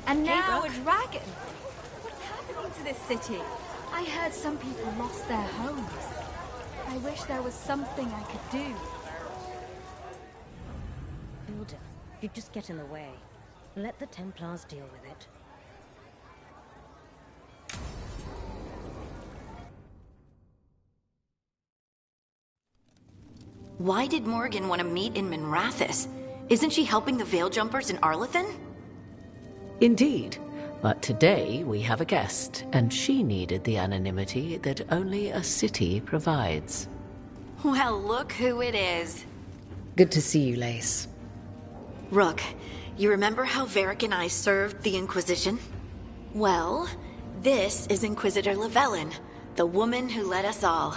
And now a dragon. What's happening to this city? I heard some people lost their homes. I wish there was something I could do. Hilda, you just get in the way. Let the Templars deal with it. Why did Morgan want to meet in Minrathous? Isn't she helping the Veil Jumpers in Arlathan? Indeed. But today we have a guest, and she needed the anonymity that only a city provides. Well, look who it is. Good to see you, Lace. Rook, you remember how Varric and I served the Inquisition? Well, this is Inquisitor Llewellyn, the woman who led us all.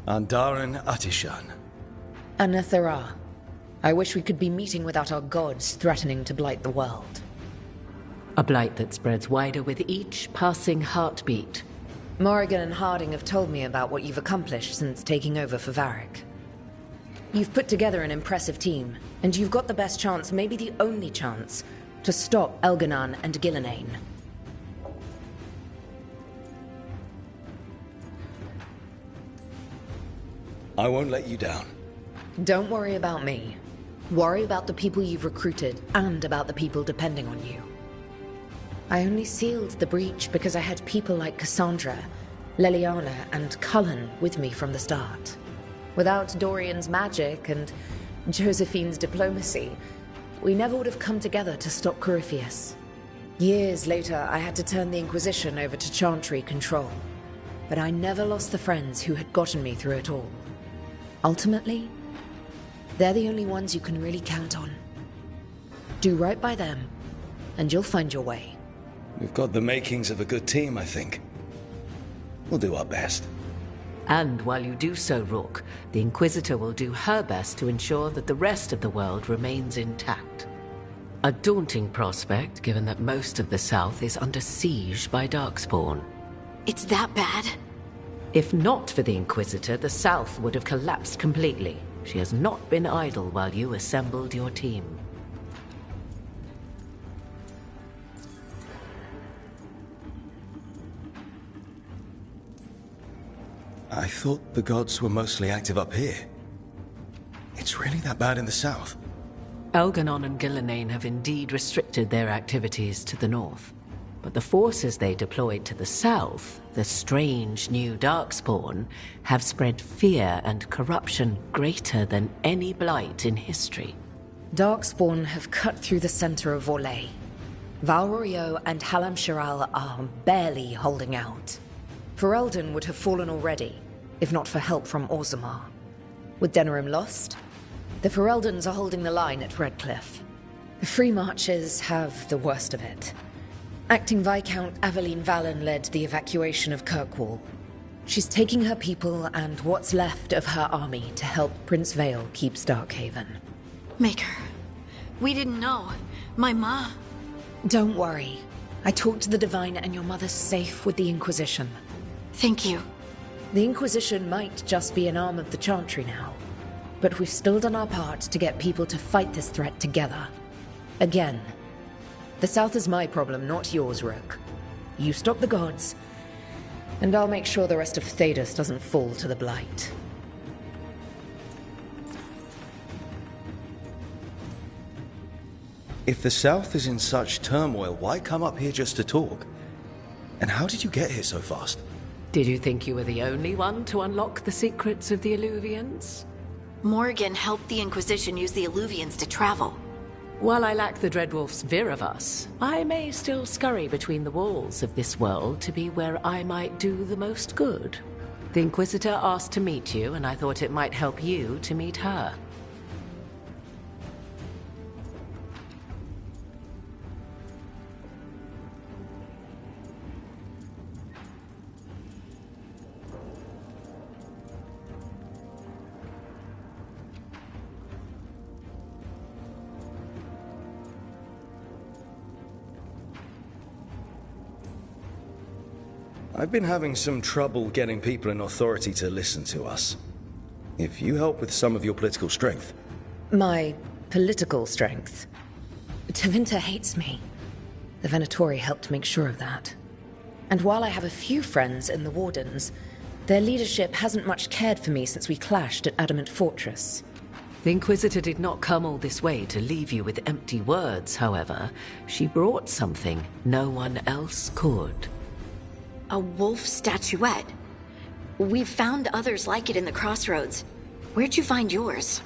Andaran Atishan. Anathara. I wish we could be meeting without our gods threatening to blight the world. A blight that spreads wider with each passing heartbeat. Morrigan and Harding have told me about what you've accomplished since taking over for Varric. You've put together an impressive team, and you've got the best chance, maybe the only chance, to stop Elganon and Gillenane. I won't let you down. Don't worry about me. Worry about the people you've recruited, and about the people depending on you. I only sealed the breach because I had people like Cassandra, Leliana, and Cullen with me from the start. Without Dorian's magic and Josephine's diplomacy, we never would have come together to stop Corypheus. Years later, I had to turn the Inquisition over to Chantry control. But I never lost the friends who had gotten me through it all. Ultimately, they're the only ones you can really count on. Do right by them, and you'll find your way. We've got the makings of a good team, I think. We'll do our best. And while you do so, Rook, the Inquisitor will do her best to ensure that the rest of the world remains intact. A daunting prospect, given that most of the South is under siege by Darkspawn. It's that bad? If not for the Inquisitor, the South would have collapsed completely. She has not been idle while you assembled your team. I thought the gods were mostly active up here. It's really that bad in the south? Elganon and Gillenane have indeed restricted their activities to the north. But the forces they deployed to the south, the strange new Darkspawn, have spread fear and corruption greater than any blight in history. Darkspawn have cut through the center of Vorlay. Valrorio and Halam Shiral are barely holding out. Ferelden would have fallen already, if not for help from Orzammar. With Denerim lost, the Fereldans are holding the line at Redcliffe. The Free Marches have the worst of it. Acting Viscount Aveline Valen led the evacuation of Kirkwall. She's taking her people and what's left of her army to help Prince Vale keep Starkhaven. Maker, we didn't know. My ma... Don't worry. I talked to the Divine and your mother's safe with the Inquisition. Thank you. The Inquisition might just be an arm of the Chantry now, but we've still done our part to get people to fight this threat together. Again. The South is my problem, not yours, Rook. You stop the gods, and I'll make sure the rest of Thedas doesn't fall to the blight. If the south is in such turmoil, why come up here just to talk? And how did you get here so fast? Did you think you were the only one to unlock the secrets of the Illuvians? Morgan helped the Inquisition use the Illuvians to travel. While I lack the Dreadwolf's Viravus, I may still scurry between the walls of this world to be where I might do the most good. The Inquisitor asked to meet you, and I thought it might help you to meet her. I've been having some trouble getting people in authority to listen to us. If you help with some of your political strength. My political strength? Tevinter hates me. The Venatori helped make sure of that. And while I have a few friends in the Wardens, their leadership hasn't much cared for me since we clashed at Adamant Fortress. The Inquisitor did not come all this way to leave you with empty words, however. She brought something no one else could. A wolf statuette. We've found others like it in the crossroads. Where'd you find yours?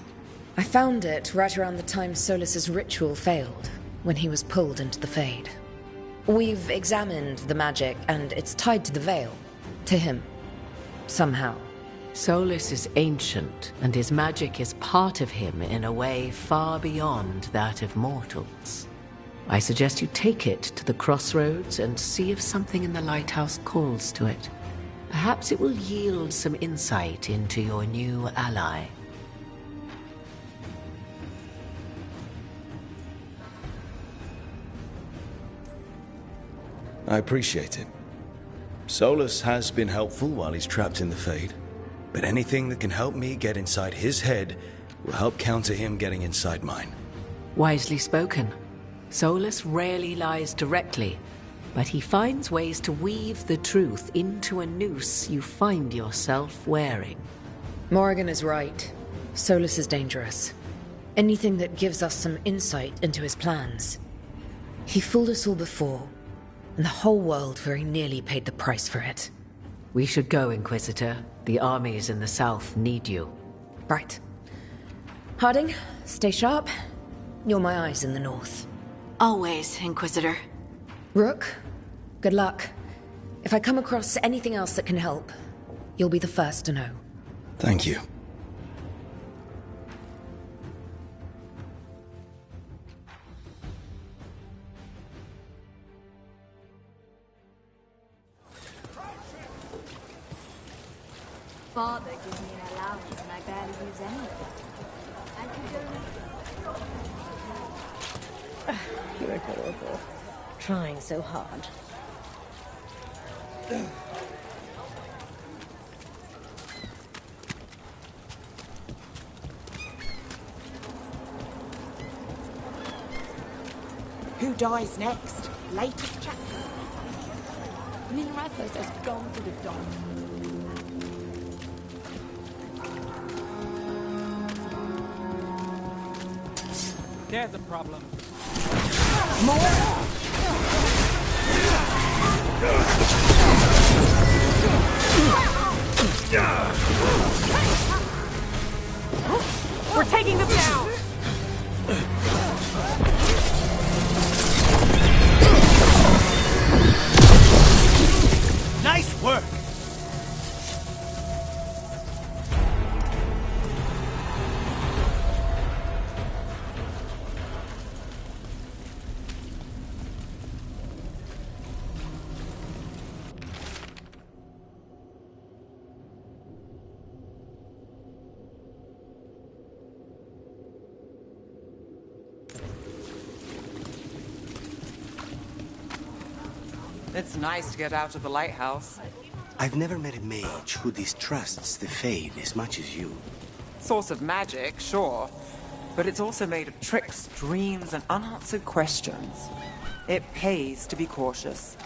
I found it right around the time Solus's ritual failed, when he was pulled into the Fade. We've examined the magic, and it's tied to the Veil. To him. Somehow. Solus is ancient, and his magic is part of him in a way far beyond that of mortals. I suggest you take it to the crossroads and see if something in the lighthouse calls to it. Perhaps it will yield some insight into your new ally. I appreciate it. Solus has been helpful while he's trapped in the Fade, but anything that can help me get inside his head will help counter him getting inside mine. Wisely spoken. Solus rarely lies directly, but he finds ways to weave the truth into a noose you find yourself wearing. Morrigan is right. Solus is dangerous. Anything that gives us some insight into his plans. He fooled us all before, and the whole world very nearly paid the price for it. We should go, Inquisitor. The armies in the south need you. Right. Harding, stay sharp. You're my eyes in the north. Always, Inquisitor. Rook, good luck. If I come across anything else that can help, you'll be the first to know. Thank you. Father gives me an allowance and I barely use any of it. I could You're adorable. Trying so hard. Who dies next? Latest chapter. Mirathos has gone to the dogs. There's a problem. We're taking them down! Nice work! It's nice to get out of the lighthouse. I've never met a mage who distrusts the Fade as much as you. Source of magic, sure. But it's also made of tricks, dreams, and unanswered questions. It pays to be cautious.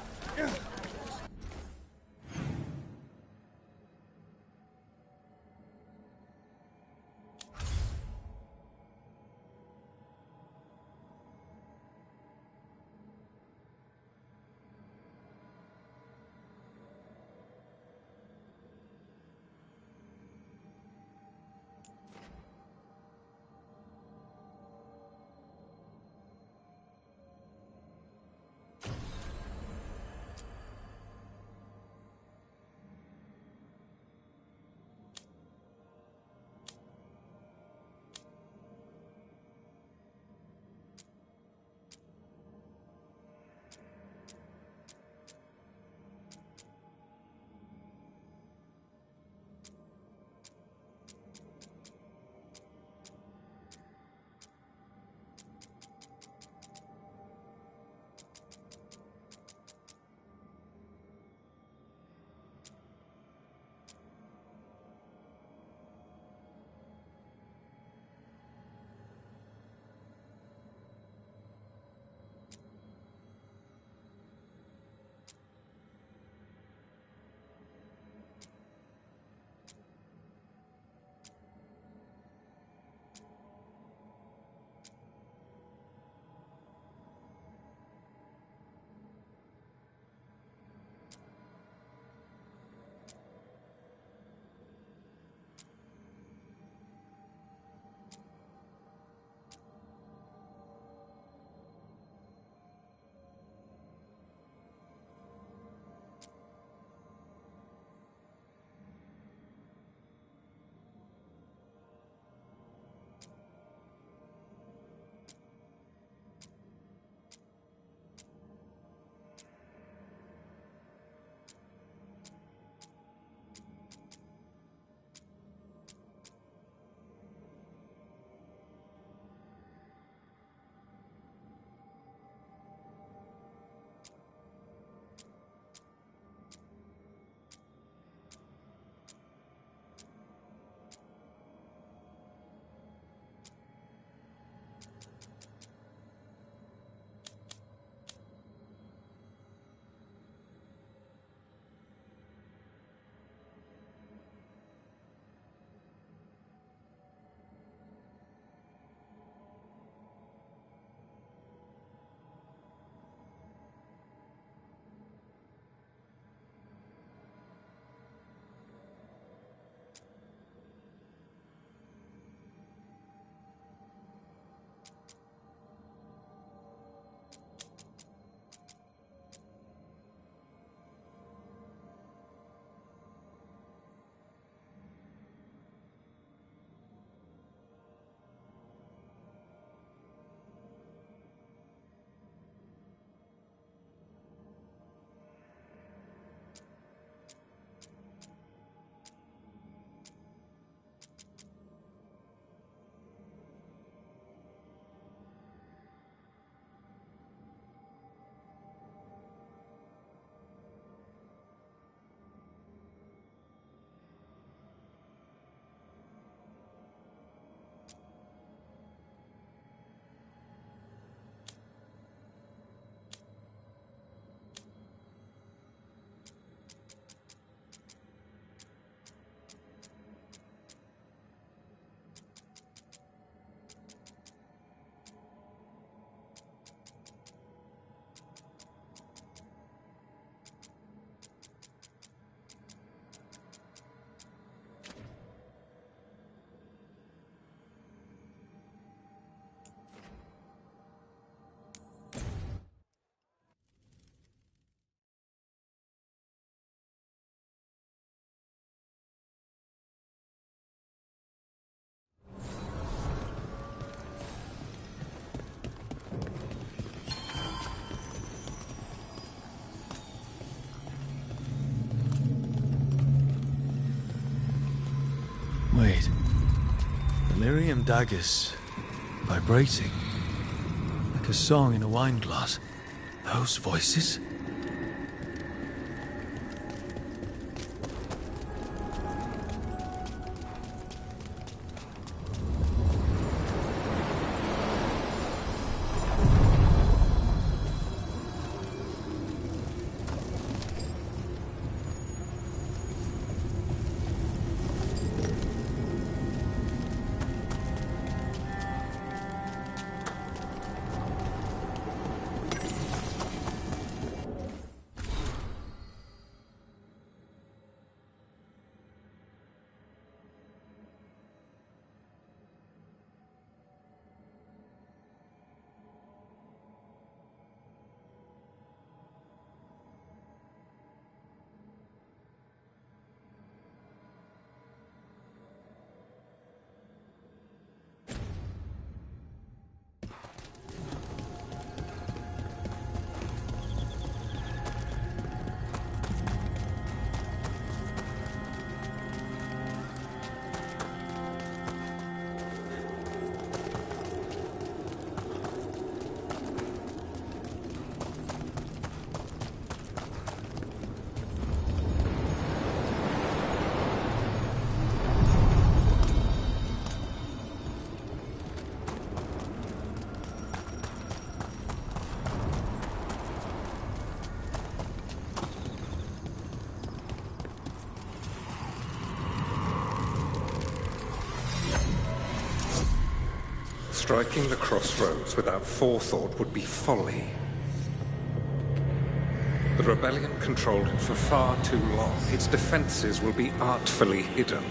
Titanium daggers vibrating like a song in a wine glass. Those voices? Striking the crossroads without forethought would be folly. The rebellion controlled it for far too long. Its defenses will be artfully hidden.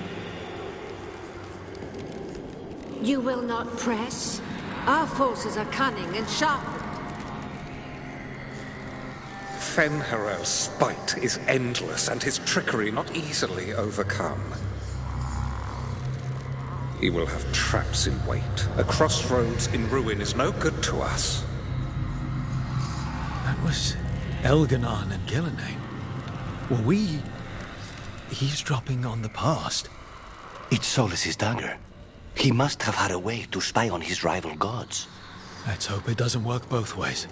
You will not press? Our forces are cunning and sharpened. Fen'Harel's spite is endless, and his trickery not easily overcome. He will have traps in wait. A crossroads in ruin is no good to us. That was Elganon and Gillenane. Were we eavesdropping on the past? It's Solus's dagger. He must have had a way to spy on his rival gods. Let's hope it doesn't work both ways.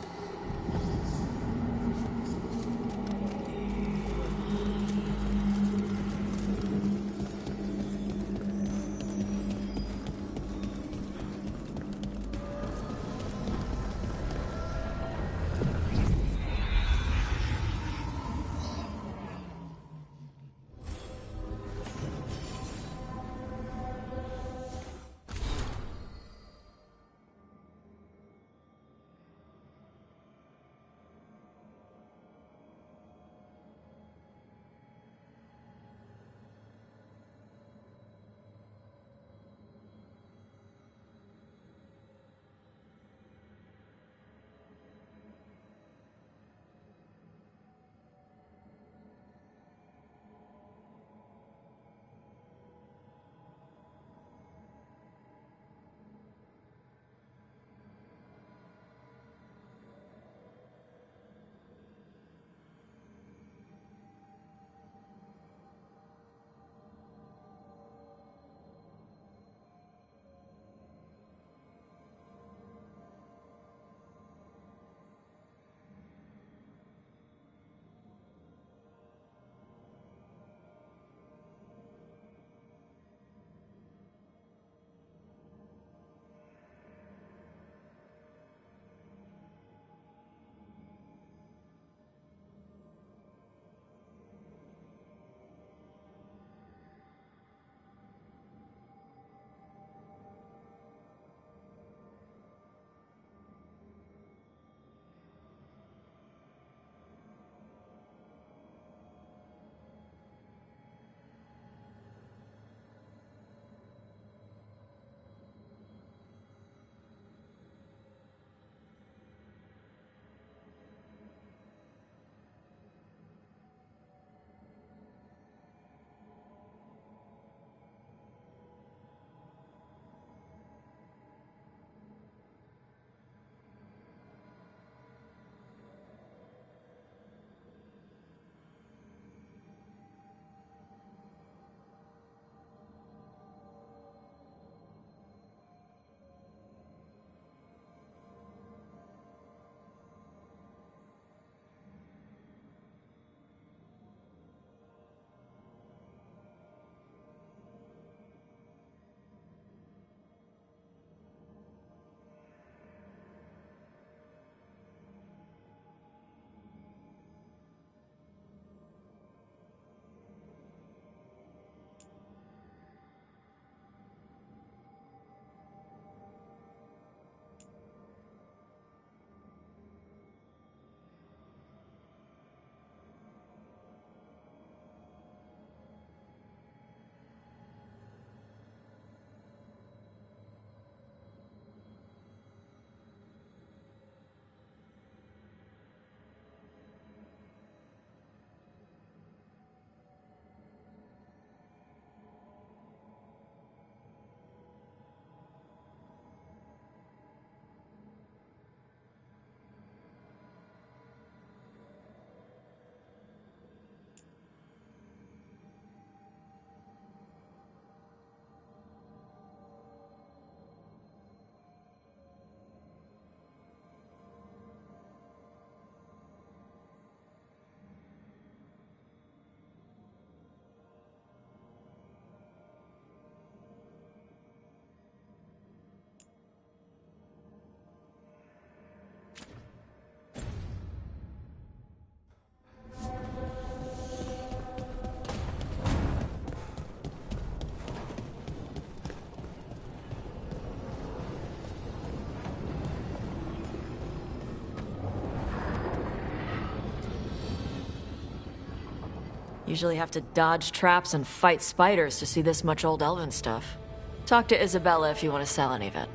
Usually have to dodge traps and fight spiders to see this much old elven stuff. Talk to Isabella if you want to sell any of it.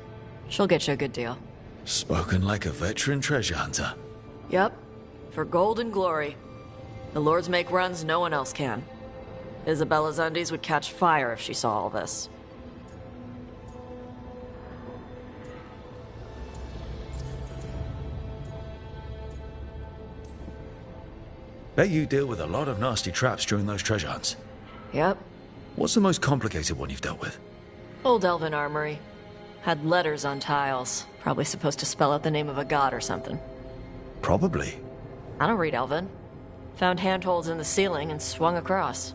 She'll get you a good deal. Spoken like a veteran treasure hunter. Yep. For gold and glory. The lords make runs no one else can. Isabella's undies would catch fire if she saw all this. Bet you deal with a lot of nasty traps during those treasure hunts. Yep. What's the most complicated one you've dealt with? Old elven armory. Had letters on tiles. Probably supposed to spell out the name of a god or something. Probably. I don't read elven. Found handholds in the ceiling and swung across.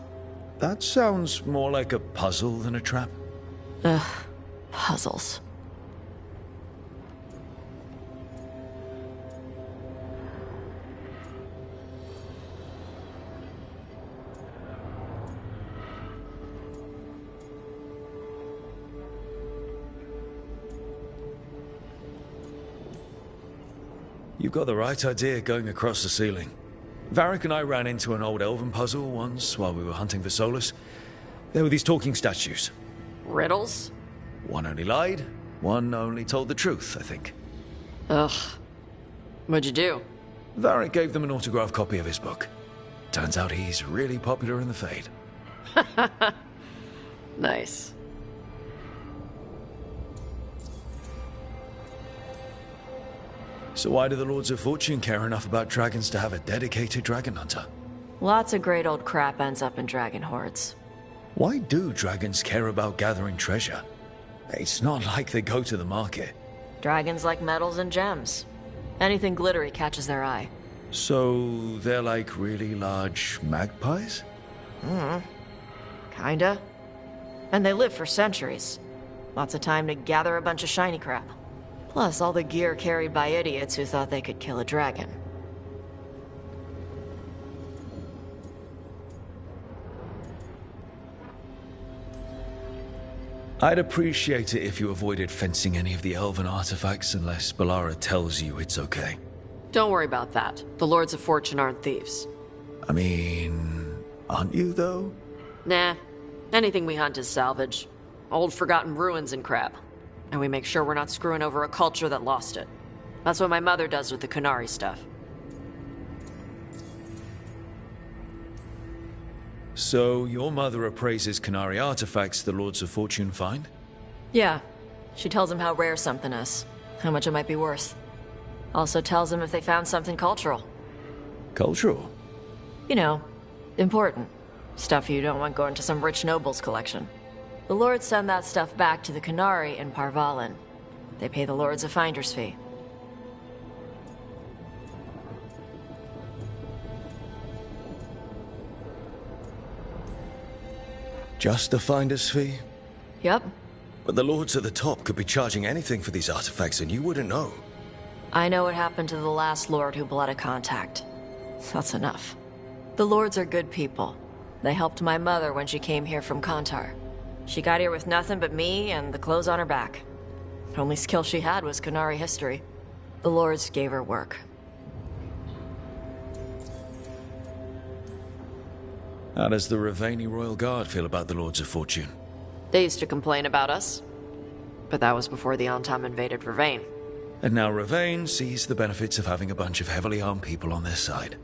That sounds more like a puzzle than a trap. Ugh. Puzzles. You've got the right idea going across the ceiling. Varric and I ran into an old elven puzzle once while we were hunting for Solus. There were these talking statues. Riddles? One only lied, one only told the truth, I think. Ugh. What'd you do? Varric gave them an autographed copy of his book. Turns out he's really popular in the Fade. Nice. So why do the Lords of Fortune care enough about dragons to have a dedicated dragon hunter? Lots of great old crap ends up in dragon hordes. Why do dragons care about gathering treasure? It's not like they go to the market. Dragons like metals and gems. Anything glittery catches their eye. So they're like really large magpies? Kinda. And they live for centuries. Lots of time to gather a bunch of shiny crap. Plus all the gear carried by idiots who thought they could kill a dragon. I'd appreciate it if you avoided fencing any of the elven artifacts unless Balara tells you it's okay. Don't worry about that. The Lords of Fortune aren't thieves. I mean, aren't you though? Nah. Anything we hunt is salvage. Old forgotten ruins and crap. And we make sure we're not screwing over a culture that lost it. That's what my mother does with the Qunari stuff. So your mother appraises Qunari artifacts the Lords of Fortune find? Yeah. She tells them how rare something is. How much it might be worth. Also tells them if they found something cultural. Cultural? You know, important. Stuff you don't want going to some rich noble's collection. The Lords send that stuff back to the Qunari in Parvalin. They pay the Lords a finder's fee. Just a finder's fee? Yep. But the Lords at the top could be charging anything for these artifacts and you wouldn't know. I know what happened to the last Lord who bled a contact. That's enough. The Lords are good people. They helped my mother when she came here from Kantar. She got here with nothing but me and the clothes on her back. The only skill she had was Qunari history. The Lords gave her work. How does the Ravani Royal Guard feel about the Lords of Fortune? They used to complain about us. But that was before the Antam invaded Ravane. And now Ravane sees the benefits of having a bunch of heavily armed people on their side.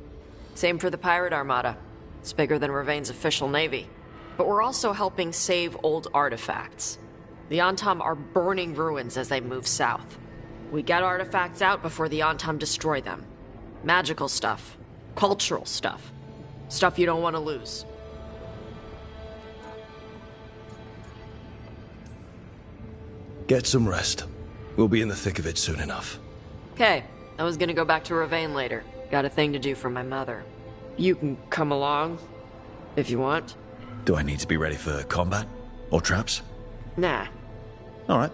Same for the Pirate Armada. It's bigger than Ravane's official navy. But we're also helping save old artifacts. The Antam are burning ruins as they move south. We get artifacts out before the Antam destroy them. Magical stuff. Cultural stuff. Stuff you don't want to lose. Get some rest. We'll be in the thick of it soon enough. Okay, I was gonna go back to Ravane later. Got a thing to do for my mother. You can come along, if you want. Do I need to be ready for combat? Or traps? Nah. Alright.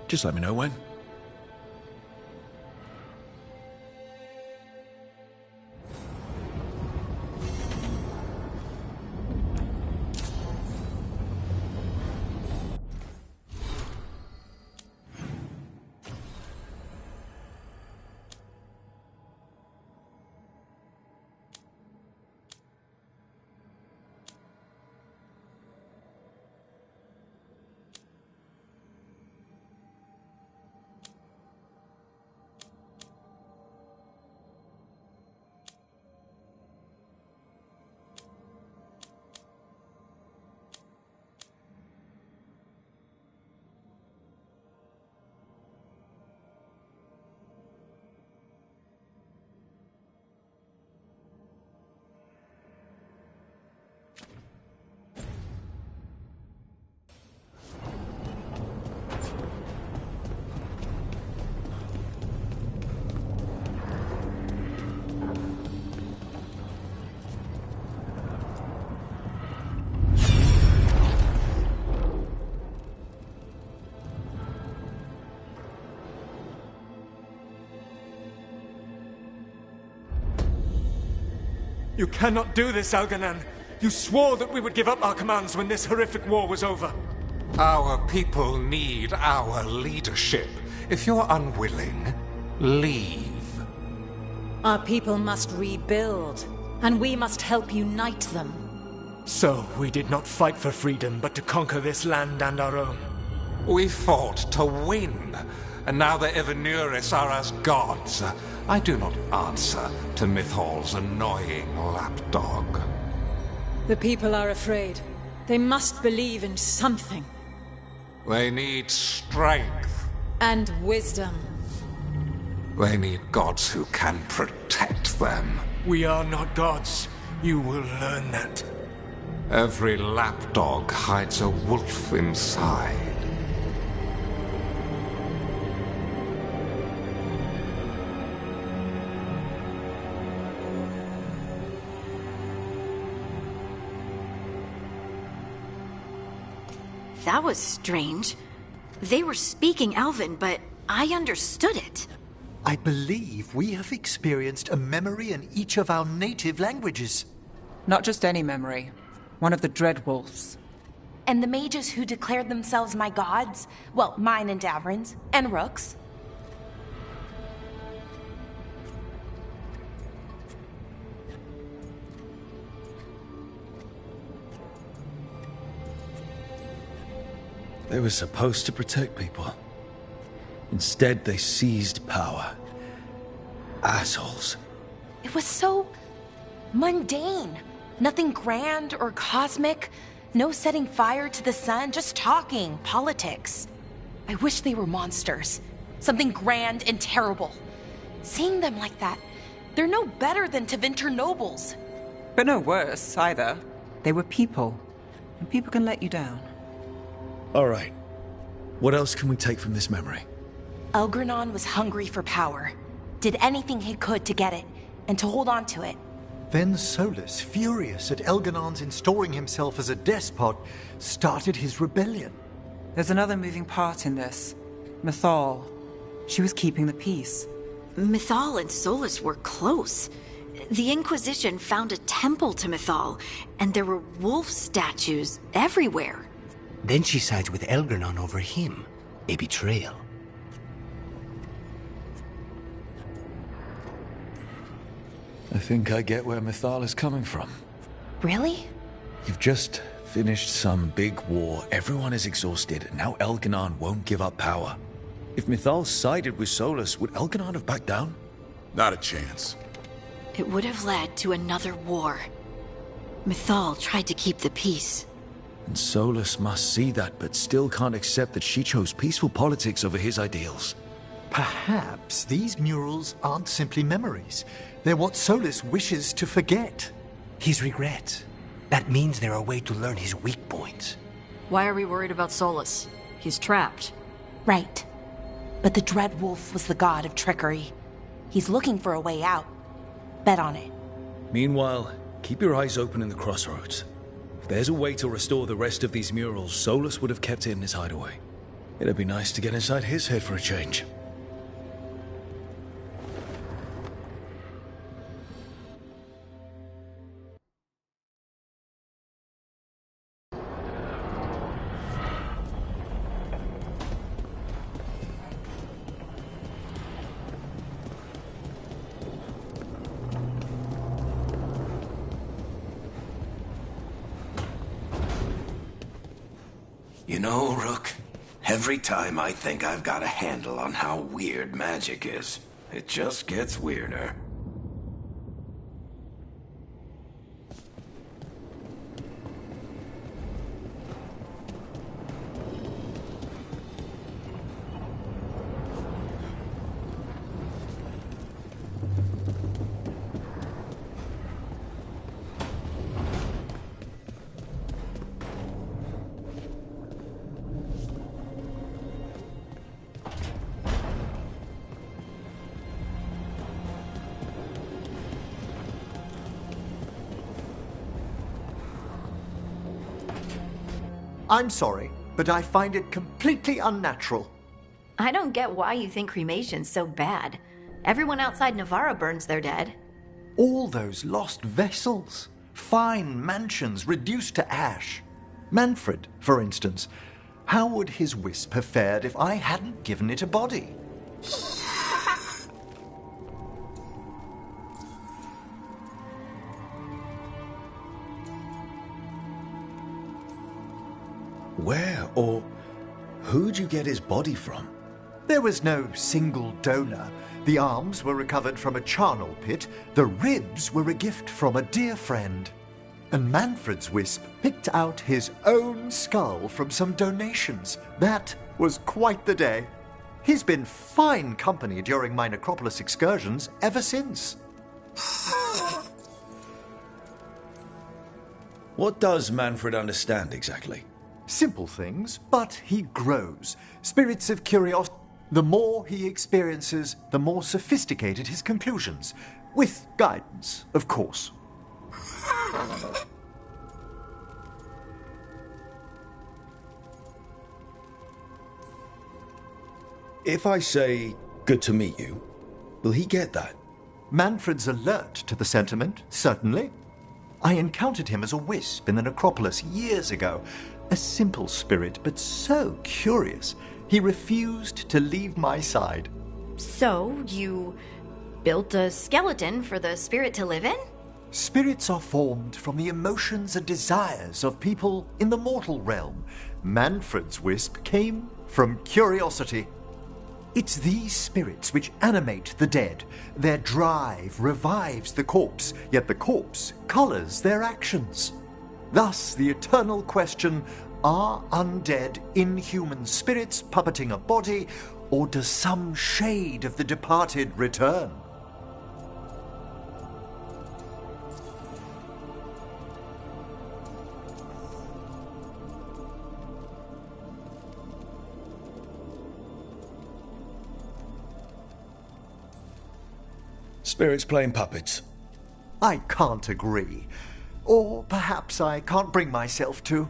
Just let me know when. You cannot do this, Algernon. You swore that we would give up our commands when this horrific war was over. Our people need our leadership. If you're unwilling, leave. Our people must rebuild, and we must help unite them. So, we did not fight for freedom, but to conquer this land and our own. We fought to win, and now the Evanuris are as gods. I do not answer to Mythal's annoying lapdog. The people are afraid. They must believe in something. They need strength. And wisdom. They need gods who can protect them. We are not gods. You will learn that. Every lapdog hides a wolf inside. That was strange. They were speaking Elven, but I understood it. I believe we have experienced a memory in each of our native languages. Not just any memory. One of the Dreadwolves. And the mages who declared themselves my gods? Well, mine and Davrin's, and Rook's. They were supposed to protect people. Instead, they seized power. Assholes. It was so mundane. Nothing grand or cosmic. No setting fire to the sun, just talking, politics. I wish they were monsters. Something grand and terrible. Seeing them like that, they're no better than Tevinter nobles. But no worse, either. They were people. And people can let you down. Alright. What else can we take from this memory? Elgernon was hungry for power. Did anything he could to get it, and to hold on to it. Then Solus, furious at Elganon's installing himself as a despot, started his rebellion. There's another moving part in this. Mythal. She was keeping the peace. Mythal and Solus were close. The Inquisition found a temple to Mythal, and there were wolf statues everywhere. Then she sides with Elgernon over him. A betrayal. I think I get where Mythal is coming from. Really? You've just finished some big war, everyone is exhausted, and now Elgernon won't give up power. If Mythal sided with Solus, would Elgernon have backed down? Not a chance. It would have led to another war. Mythal tried to keep the peace. And Solus must see that, but still can't accept that she chose peaceful politics over his ideals. Perhaps these murals aren't simply memories. They're what Solus wishes to forget. His regrets. That means they're a way to learn his weak points. Why are we worried about Solus? He's trapped. Right. But the Dreadwolf was the god of trickery. He's looking for a way out. Bet on it. Meanwhile, keep your eyes open in the crossroads. If there's a way to restore the rest of these murals, Solus would have kept it in his hideaway. It'd be nice to get inside his head for a change. You know, Rook, every time I think I've got a handle on how weird magic is, it just gets weirder. I'm sorry, but I find it completely unnatural. I don't get why you think cremation's so bad. Everyone outside Navarra burns their dead. All those lost vessels, fine mansions reduced to ash. Manfred, for instance. How would his wisp have fared if I hadn't given it a body? Where or who'd you get his body from? There was no single donor. The arms were recovered from a charnel pit. The ribs were a gift from a dear friend. And Manfred's wisp picked out his own skull from some donations. That was quite the day. He's been fine company during my necropolis excursions ever since. What does Manfred understand exactly? Simple things, but he grows. Spirits of curiosity. The more he experiences, the more sophisticated his conclusions. With guidance, of course. If I say, good to meet you, will he get that? Manfred's alert to the sentiment, certainly. I encountered him as a wisp in the necropolis years ago. A simple spirit, but so curious. He refused to leave my side. So, you built a skeleton for the spirit to live in? Spirits are formed from the emotions and desires of people in the mortal realm. Manfred's wisp came from curiosity. It's these spirits which animate the dead. Their drive revives the corpse, yet the corpse colors their actions. Thus, the eternal question, are undead inhuman spirits puppeting a body, or does some shade of the departed return? Spirits playing puppets. I can't agree. Or perhaps I can't bring myself to.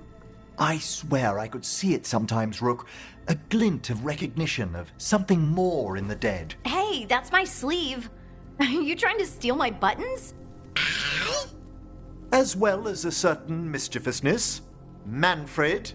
I swear I could see it sometimes, Rook. A glint of recognition of something more in the dead. Hey, that's my sleeve. Are you trying to steal my buttons? As well as a certain mischievousness. Manfred.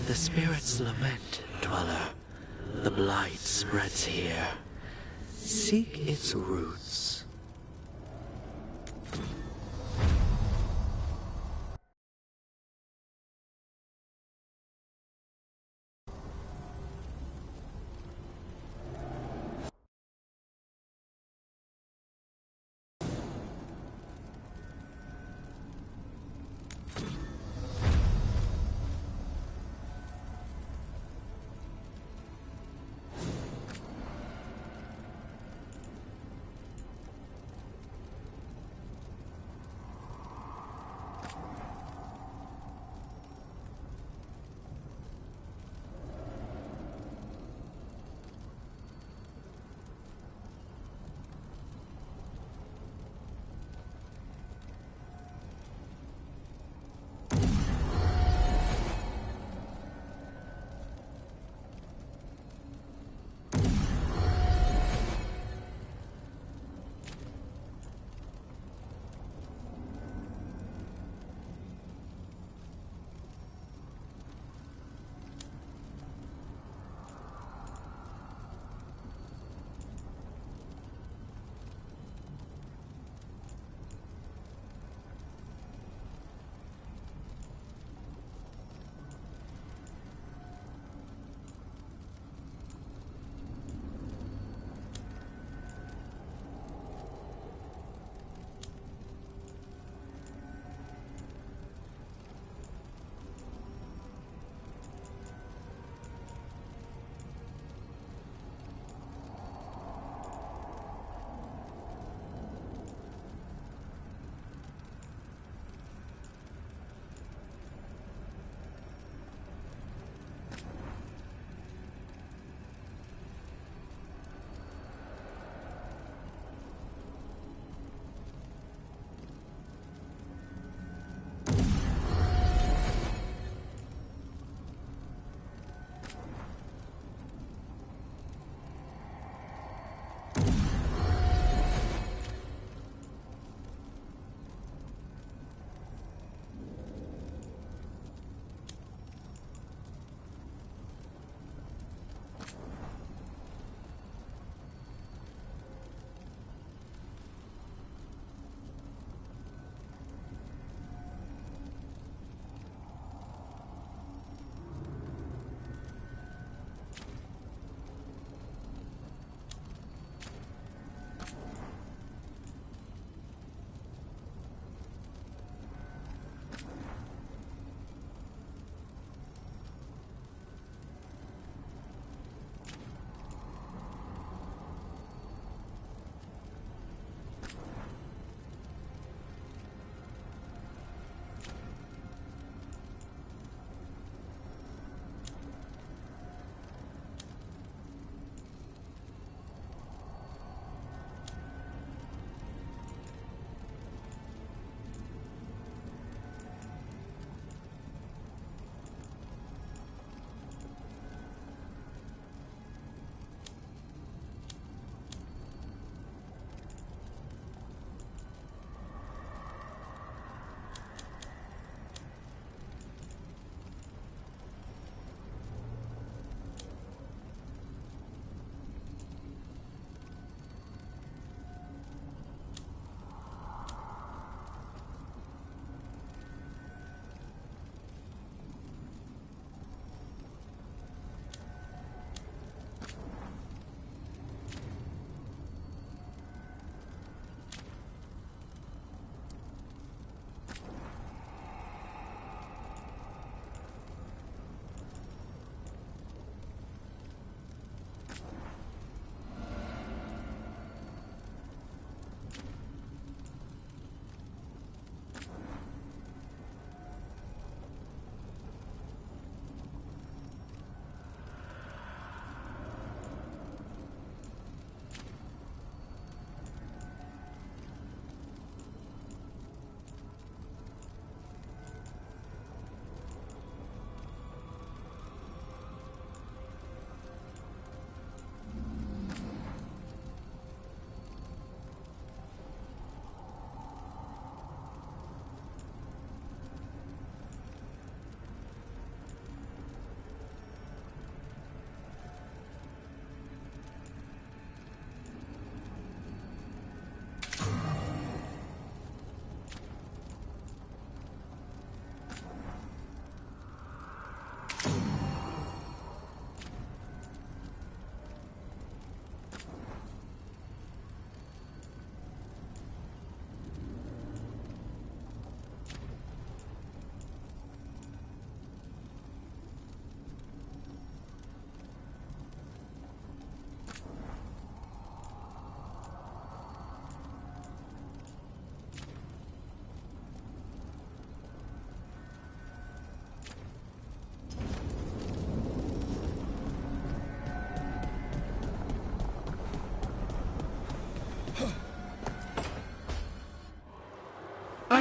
The spirits lament, dweller. The blight spreads here. Seek its roots.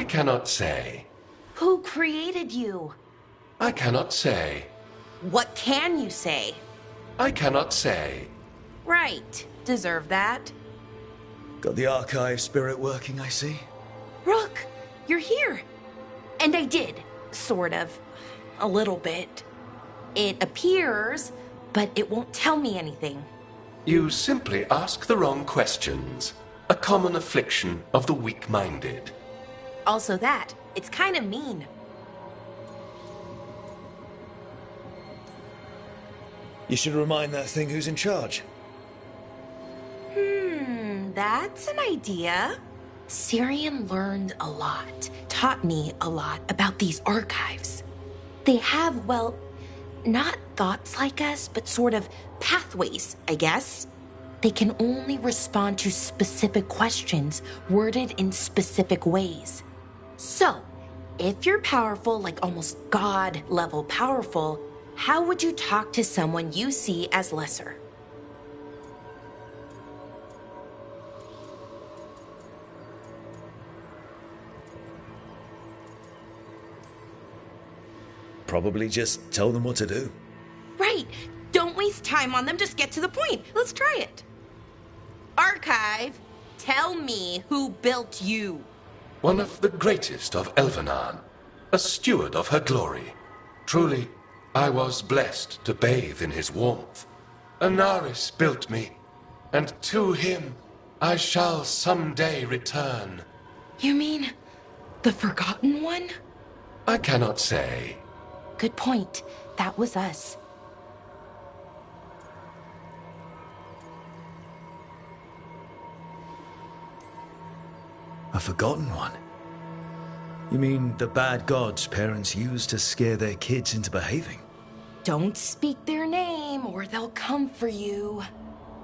I cannot say. Who created you? I cannot say. What can you say? I cannot say. Right. Deserve that. Got the archive spirit working, I see. Rook, you're here. And I did, sort of. A little bit. It appears, but it won't tell me anything. You simply ask the wrong questions. A common affliction of the weak-minded. Also that, it's kind of mean. You should remind that thing who's in charge. That's an idea. Syrian learned a lot, taught me a lot about these archives. They have, well, not thoughts like us, but sort of pathways, I guess. They can only respond to specific questions worded in specific ways. So, if you're powerful, like almost God-level powerful, how would you talk to someone you see as lesser? Probably just tell them what to do. Right. Don't waste time on them, just get to the point. Let's try it. Archive, tell me who built you. One of the greatest of Elvenan, a steward of her glory. Truly, I was blessed to bathe in his warmth. Anaris built me, and to him I shall someday return. You mean the Forgotten One? I cannot say. Good point. That was us. A Forgotten One? You mean the bad gods parents use to scare their kids into behaving? Don't speak their name or they'll come for you.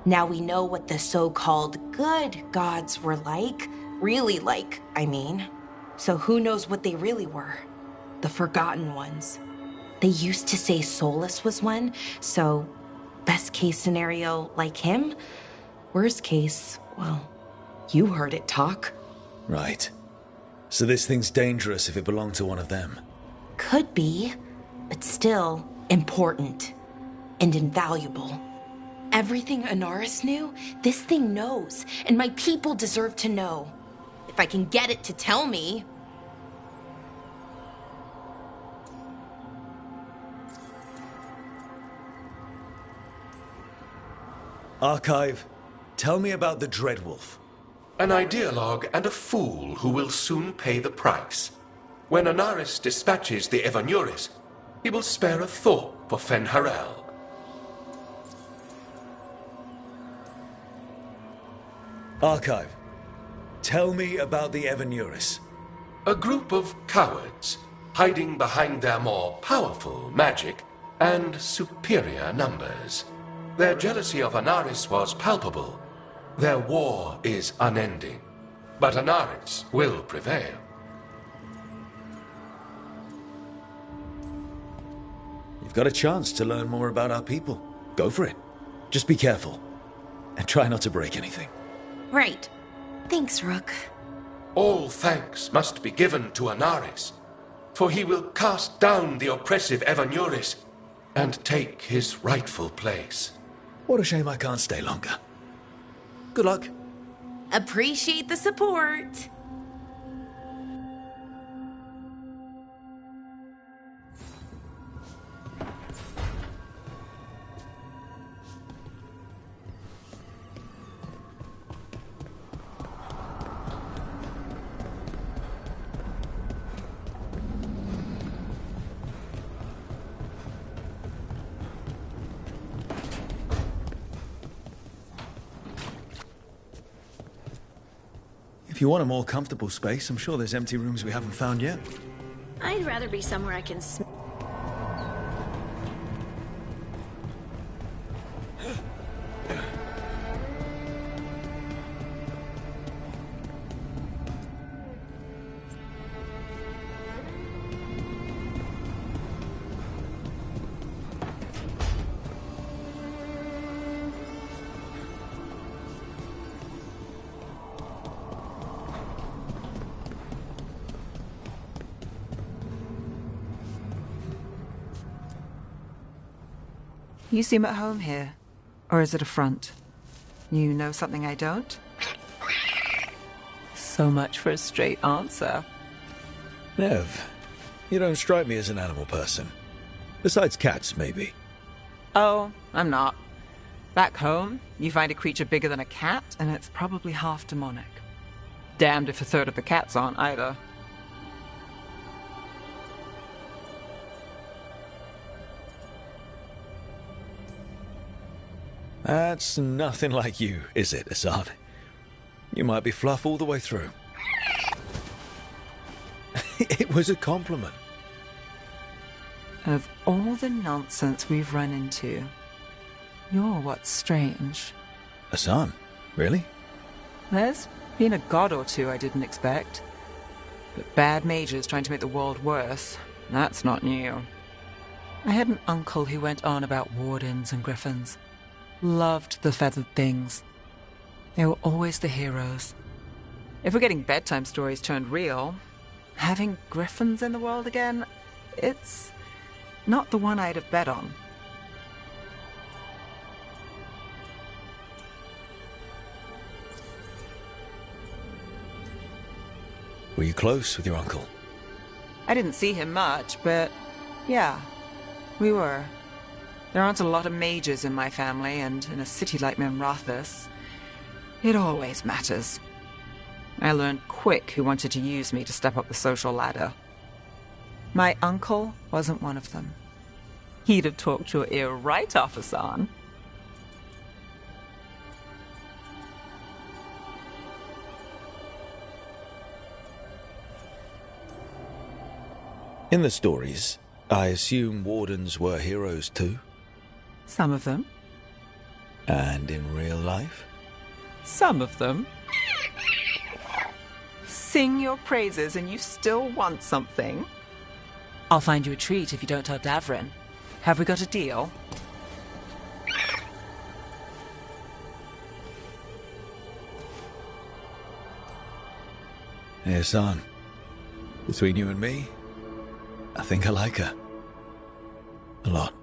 Now we know what the so-called good gods were like. Really like, I mean. So who knows what they really were? The Forgotten Ones. They used to say Solus was one, so best case scenario, like him. Worst case, well, you heard it talk. Right. So this thing's dangerous if it belonged to one of them. Could be, but still important and invaluable. Everything Anaris knew, this thing knows, and my people deserve to know. If I can get it to tell me. Archive, tell me about the Dreadwolf. An ideologue and a fool who will soon pay the price. When Anaris dispatches the Evanuris, he will spare a thought for Fen'Harel. Archive, tell me about the Evanuris. A group of cowards, hiding behind their more powerful magic and superior numbers. Their jealousy of Anaris was palpable. Their war is unending. But Anaris will prevail. You've got a chance to learn more about our people. Go for it. Just be careful. And try not to break anything. Right. Thanks, Rook. All thanks must be given to Anaris, for he will cast down the oppressive Evanuris and take his rightful place. What a shame I can't stay longer. Good luck. Appreciate the support. If you want a more comfortable space, I'm sure there's empty rooms we haven't found yet. I'd rather be somewhere I can You seem at home here. Or is it a front? You know something I don't? So much for a straight answer. Nev, you don't strike me as an animal person. Besides cats, maybe. Oh, I'm not. Back home, you find a creature bigger than a cat, and it's probably half demonic. Damned if a third of the cats aren't either. That's nothing like you, is it, Hassan? You might be fluff all the way through. It was a compliment. Of all the nonsense we've run into, you're what's strange. Hassan? Really? There's been a god or two I didn't expect. But bad mages trying to make the world worse, that's not new. I had an uncle who went on about wardens and griffins. Loved the feathered things. They were always the heroes. If we're getting bedtime stories turned real, having griffins in the world again, it's not the one I'd have bet on. Were you close with your uncle? I didn't see him much, but yeah, we were. There aren't a lot of mages in my family, and in a city like Memrathis, it always matters. I learned quick who wanted to use me to step up the social ladder. My uncle wasn't one of them. He'd have talked your ear right off, Hassan. In the stories, I assume wardens were heroes too? Some of them. And in real life? Some of them. Sing your praises and you still want something? I'll find you a treat if you don't tell Davrin. Have we got a deal? Hey, Hassan. Between you and me, I think I like her. A lot.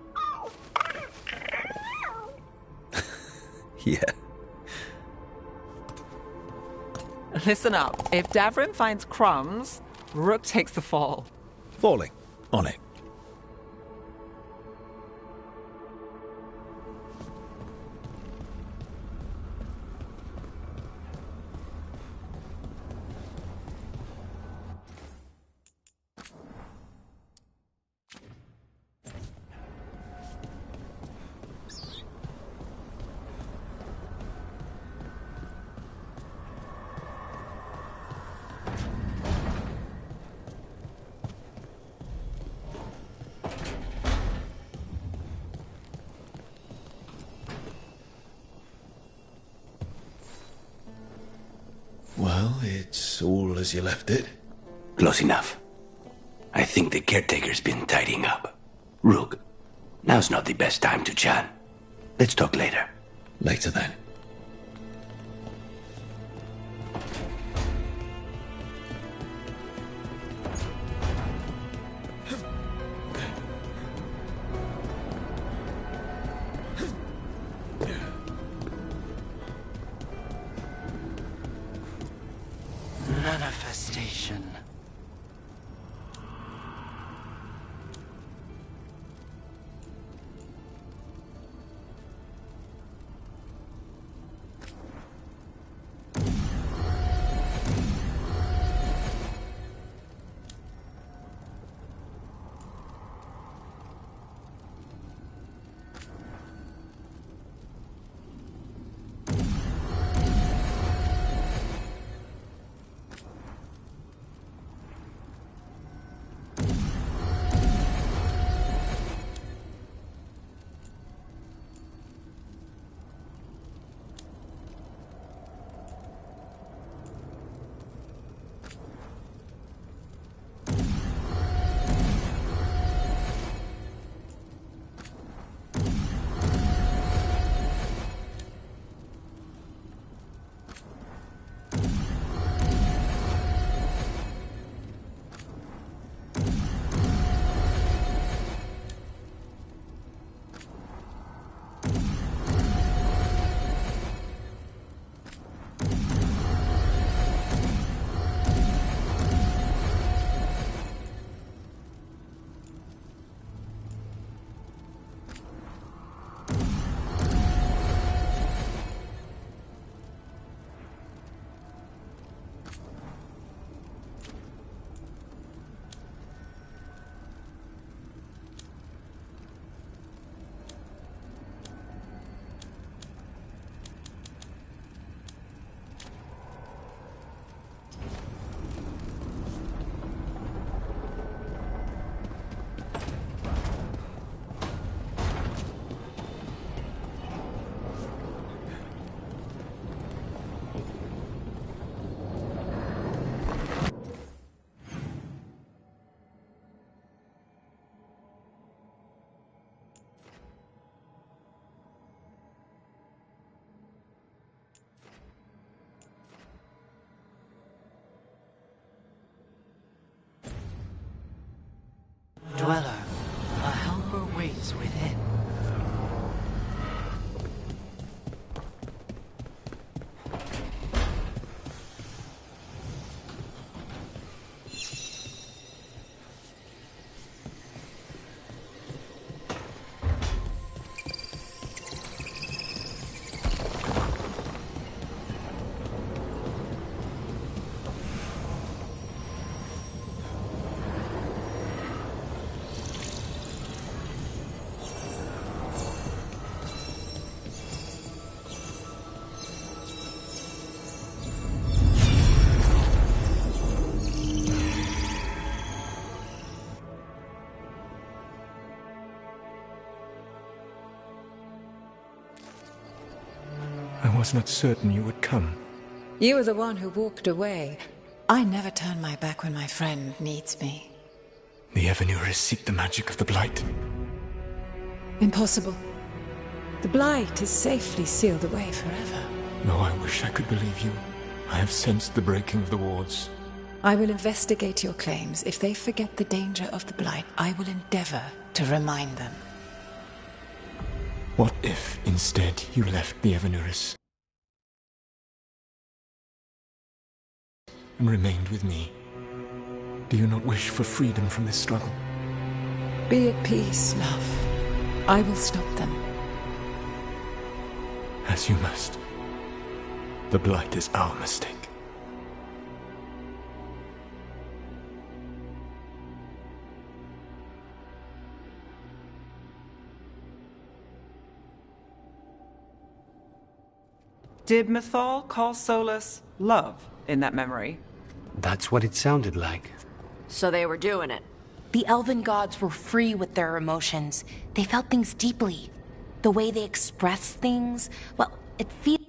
Yeah. Listen up. If Davrin finds crumbs, Rook takes the fall. Falling. On it. Well, it's all as you left it. Close enough. I think the caretaker's been tidying up. Rook, now's not the best time to chat. Let's talk later. Later then. Manifestation. lives within. I was not certain you would come. You were the one who walked away. I never turn my back when my friend needs me. The Evanurus seek the magic of the Blight. Impossible. The Blight is safely sealed away forever. Oh, I wish I could believe you. I have sensed the breaking of the wards. I will investigate your claims. If they forget the danger of the Blight, I will endeavor to remind them. What if, instead, you left the Evanurus and remained with me? Do you not wish for freedom from this struggle? Be at peace, love. I will stop them. As you must. The Blight is our mistake. Did Mythal call Solus love in that memory? That's what it sounded like. So they were doing it. The elven gods were free with their emotions. They felt things deeply. The way they expressed things, well, it feels